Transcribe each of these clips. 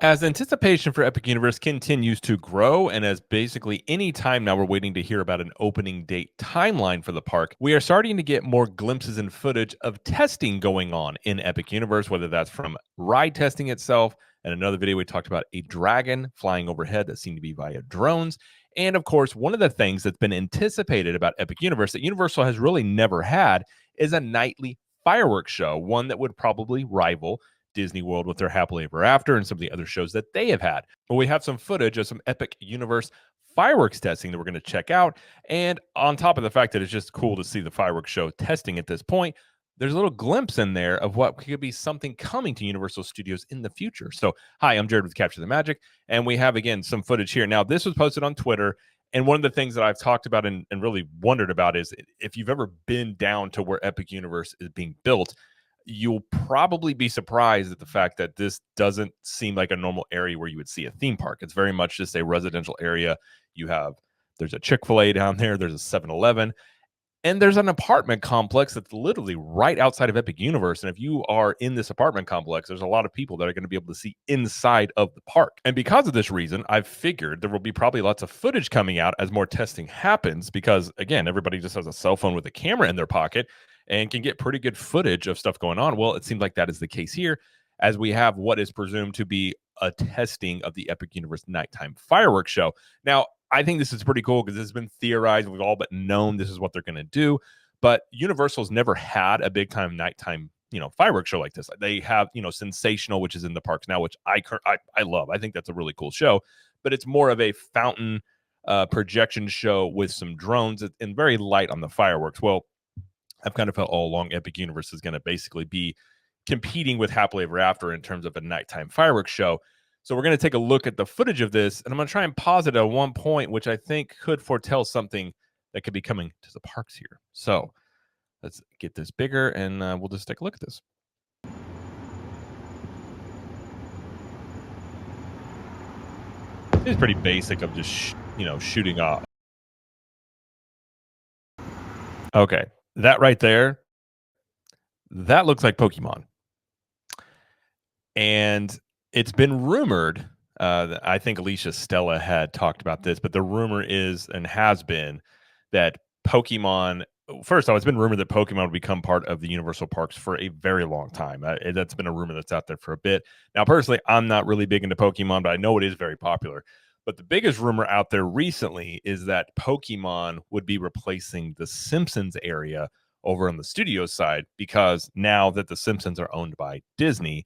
As anticipation for Epic Universe continues to grow, and as basically any time now we're waiting to hear about an opening date timeline for the park, we are starting to get more glimpses and footage of testing going on in Epic Universe, whether that's from ride testing itself. And another video, we talked about a dragon flying overhead that seemed to be via drones. And of course, one of the things that's been anticipated about Epic Universe that Universal has really never had is a nightly fireworks show, one that would probably rival Disney World with their Happily Ever After and some of the other shows that they have had. But we have some footage of some Epic Universe fireworks testing that we're going to check out. And on top of the fact that it's just cool to see the fireworks show testing at this point, there's a little glimpse in there of what could be something coming to Universal Studios in the future. So, hi, I'm Jared with Capture the Magic, and we have, again, some footage here. Now, this was posted on Twitter, and one of the things that I've talked about and really wondered about is if you've ever been down to where Epic Universe is being built, you'll probably be surprised at the fact that this doesn't seem like a normal area where you would see a theme park. It's very much just a residential area. There's a Chick-fil-A down there, there's a 7-Eleven, and there's an apartment complex that's literally right outside of Epic Universe. And if you are in this apartment complex, there's a lot of people that are going to be able to see inside of the park. And because of this reason, I've figured there will be probably lots of footage coming out as more testing happens, because again, everybody just has a cell phone with a camera in their pocket and can get pretty good footage of stuff going on. Well, it seems like that is the case here, as we have what is presumed to be a testing of the Epic Universe nighttime fireworks show. Now, I think this is pretty cool because this has been theorized. We've all but known this is what they're going to do. But Universal's never had a big time nighttime, fireworks show like this. They have, Sensational, which is in the parks now, which I love. I think that's a really cool show. But it's more of a fountain projection show with some drones and very light on the fireworks. Well, I've kind of felt all along Epic Universe is going to basically be competing with Happily Ever After in terms of a nighttime fireworks show. So we're going to take a look at the footage of this, and I'm going to try and pause it at one point, which I think could foretell something that could be coming to the parks here. So let's get this bigger, and we'll just take a look at this. It's pretty basic of just, shooting off. Okay, that right there, that looks like Pokemon. And it's been rumored, I think Alicia Stella had talked about this, but the rumor is and has been that Pokemon. First off, it's been rumored that Pokemon would become part of the Universal Parks for a very long time. That's been a rumor that's out there for a bit. Now, personally, I'm not really big into Pokemon, but I know it is very popular. But the biggest rumor out there recently is that Pokemon would be replacing the Simpsons area over on the studio side, because now that the Simpsons are owned by Disney,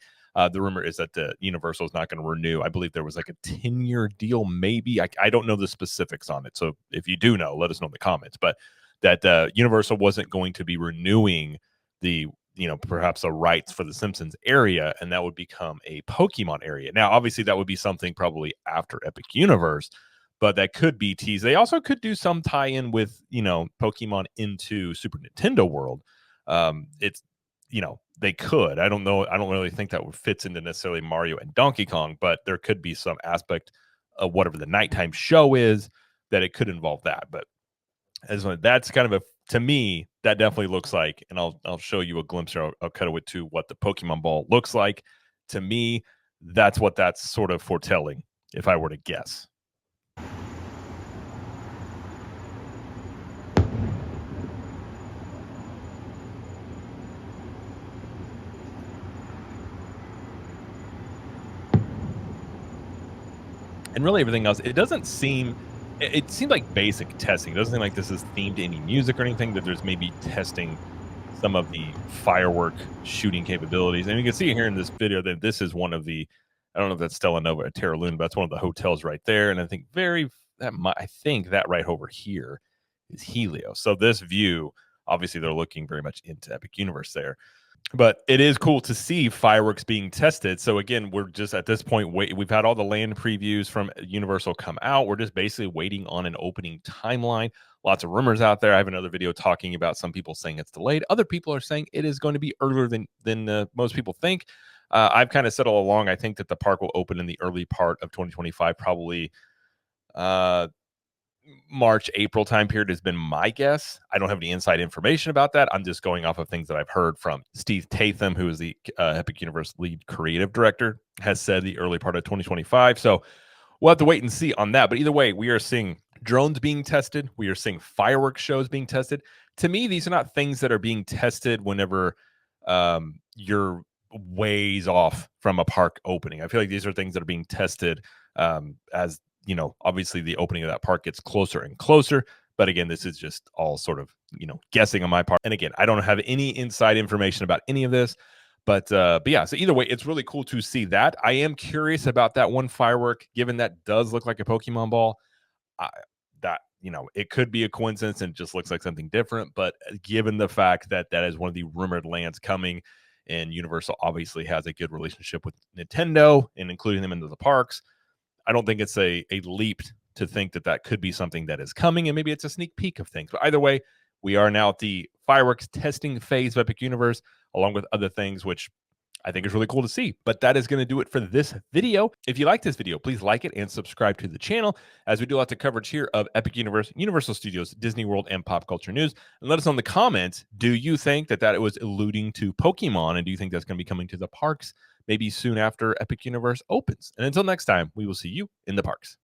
the rumor is that the Universal is not going to renew. I believe there was like a 10-year deal, maybe. I don't know the specifics on it. So if you do know, let us know in the comments. But that Universal wasn't going to be renewing the, perhaps the rights for the Simpsons area, and that would become a Pokemon area. Now, obviously, that would be something probably after Epic Universe, but that could be teased. They also could do some tie-in with, Pokemon into Super Nintendo World. It's they could. I don't know. I don't really think that fits into necessarily Mario and Donkey Kong, but there could be some aspect of whatever the nighttime show is that it could involve that. But that's kind of to me, that definitely looks like, and I'll show you a glimpse here. I'll cut it to what the Pokemon ball looks like. To me, that's what that's sort of foretelling, if I were to guess. And really everything else, it seems like basic testing. It doesn't seem like this is themed to any music or anything, that there's maybe testing some of the firework shooting capabilities. And you can see here in this video that this is one of the, I don't know if that's Stella Nova or Terra Luna, but that's one of the hotels right there. And I think I think that right over here is Helios. So this view, obviously they're looking very much into Epic Universe there. But it is cool to see fireworks being tested. So again, we're just at this point, we've had all the land previews from Universal come out. We're just basically waiting on an opening timeline. Lots of rumors out there. I have another video talking about some people saying it's delayed. Other people are saying it is going to be earlier than most people think. I've kind of said all along, I think that the park will open in the early part of 2025, probably March, April time period has been my guess. I don't have any inside information about that. I'm just going off of things that I've heard from Steve Tatham, who is the Epic Universe lead creative director, has said the early part of 2025. So we'll have to wait and see on that. But either way, we are seeing drones being tested. We are seeing fireworks shows being tested. To me, these are not things that are being tested whenever you're ways off from a park opening. I feel like these are things that are being tested as obviously the opening of that park gets closer and closer. But again, this is just all sort of guessing on my part. And again, I don't have any inside information about any of this. But yeah, so either way, it's really cool to see that. I am curious about that one firework, given that does look like a Pokemon ball. I, that it could be a coincidence and it just looks like something different. But given the fact that that is one of the rumored lands coming, and Universal obviously has a good relationship with Nintendo and including them into the parks, I don't think it's a leap to think that that could be something that is coming, and maybe it's a sneak peek of things. But either way, we are now at the fireworks testing phase of Epic Universe, along with other things, which I think is really cool to see. But that is going to do it for this video. If you like this video, please like it and subscribe to the channel, as we do lots of coverage here of Epic Universe, Universal Studios, Disney World, and pop culture news. And let us know in the comments, do you think that it was alluding to Pokemon, and do you think that's going to be coming to the parks maybe soon after Epic Universe opens? And until next time, we will see you in the parks.